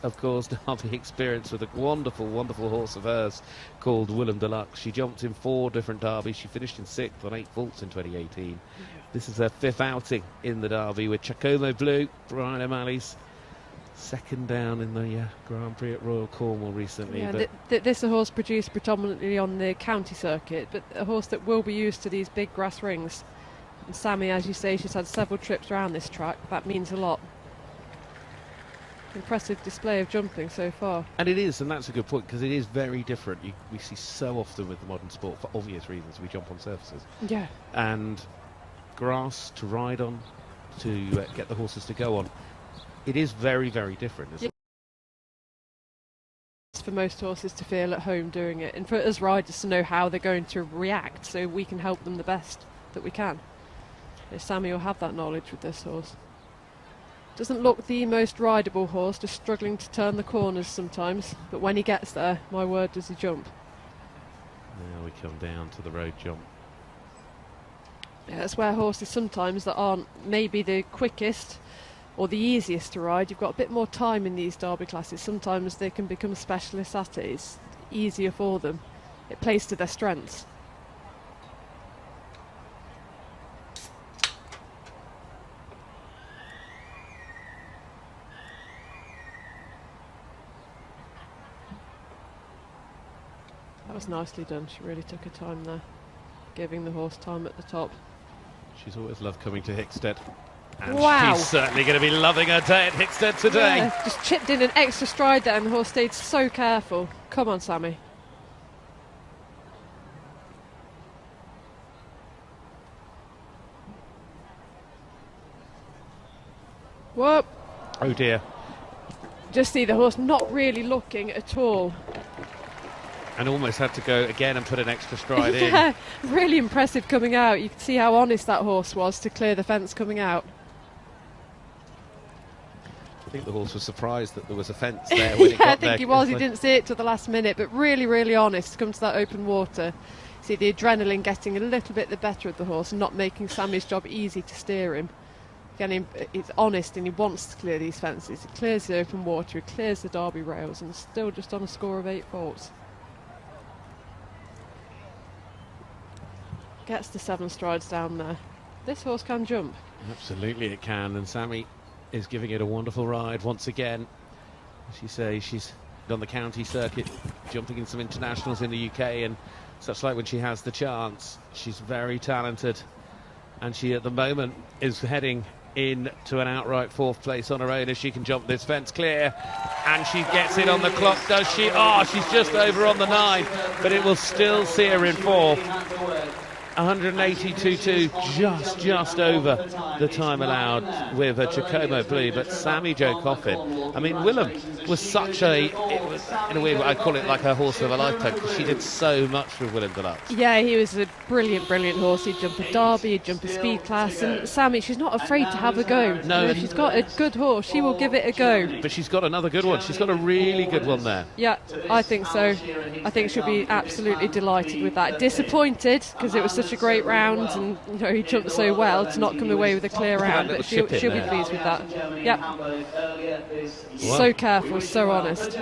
Of course, Derby experience with a wonderful, wonderful horse of hers called Willem Deluxe. She jumped in 4 different Derbies. She finished in 6th on 8 faults in 2018. This is her 5th outing in the Derby with Chaccomo Blue, Brian O'Malley's second down in the Grand Prix at Royal Cornwall recently. Yeah, this is a horse produced predominantly on the county circuit, but a horse that will be used to these big grass rings. And Sammy, as you say, she's had several trips around this track. That means a lot. Impressive display of jumping so far. And it is, and that's a good point, because it is very different. We see so often with the modern sport, for obvious reasons, we jump on surfaces. Yeah. And grass to ride on, to get the horses to go on. It is very, very different, isn't it? It's for most horses to feel at home doing it, and for us riders to know how they're going to react so we can help them the best that we can. Sammy will have that knowledge with this horse. Doesn't look the most rideable horse, just struggling to turn the corners sometimes, but when he gets there, my word, does he jump. Now we come down to the road jump. Yeah, that's where horses sometimes that aren't maybe the quickest or the easiest to ride, you've got a bit more time in these Derby classes. Sometimes they can become specialists at it. It's easier for them. It plays to their strengths. That was nicely done. She really took her time there, giving the horse time at the top. She's always loved coming to Hickstead. And wow. She's certainly going to be loving her day at Hickstead today. Yeah, just chipped in an extra stride there and the horse stayed so careful. Come on, Sammy. Whoop. Oh dear. Just see the horse not really looking at all. And almost had to go again and put an extra stride in. Yeah, really impressive coming out. You can see how honest that horse was to clear the fence coming out. I think the horse was surprised that there was a fence there when it got I think there. he was. He didn't see it till the last minute, but really, really honest to come to that open water. See the adrenaline getting a little bit the better of the horse and not making Sammy's job easy to steer him. Again, he's honest and he wants to clear these fences. He clears the open water, he clears the Derby rails, and still just on a score of 8 faults. Gets the 7 strides down there. This horse can jump. Absolutely it can, and Sammy is giving it a wonderful ride once again. As you say, she's on the county circuit, jumping in some internationals in the UK, and such like when she has the chance. She's very talented, and she at the moment is heading in to an outright 4th place on her own as she can jump this fence clear, and she gets it on the clock, does she? Oh, she's just over on the 9, but it will still see her in 4th. 182.2, just over the time allowed with a Chaccomo Blue, but Sammy Jo Coffin, I mean, Willem was such a, in a way I'd call it like her horse of a lifetime, because she did so much with Willem Deluxe. Yeah, he was a brilliant, brilliant horse. He'd jump a Derby, he'd jump a speed class, and Sammy, she's not afraid to have a go. No, you know, she's got a good horse, she will give it a go. But she's got another good one, she's got a really good one there. Yeah, I think so. I think she'll be absolutely delighted with that. Disappointed, because it was such a great round, and you know, he jumped so well to not come away with a clear round, but she'll be pleased with that. Yeah. So careful, so honest.